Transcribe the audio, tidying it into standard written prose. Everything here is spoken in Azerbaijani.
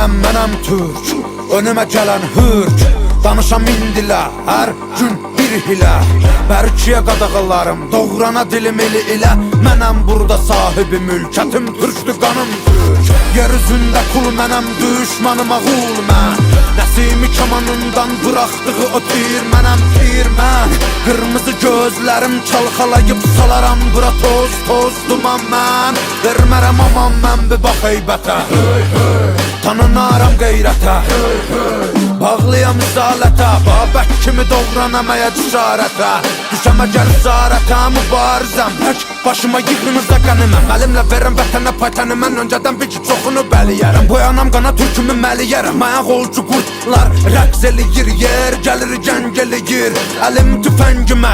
Mənəm türk, önümə gələn hürk. Danışam indilə, hər gün bir hilə. Bərkiyə qadağalarım, doğrana dilim ili ilə. Mənəm burada sahibi mülkətim, türkdür qanım türk. Yer üzündə kul mənəm, düşmanıma qul mən. Nəsimi kamanından bıraxdığı o tir mənəm, tir mən. Qırmızı gözlərim çalxalayıb salaram bura toz, toz duman mən. Vermərəm aman mən bir bax heybətə, tanınaram qeyrətə, bağlıyam izalətə, Babək kimi doğranamaya cüsarətə. Düşəm əgər zarətə, mübarizəm tək başıma yığınıza qəniməm. Əlimlə verəm vətənə paytəni, mən öncədən bir ki çoxunu bəliyərəm. Boyanam qana türkümü məliyərəm, ayaq olcu qurtlar rəqs eləyir, yer gəlir gəng eləyir. Əlim tüfəngimə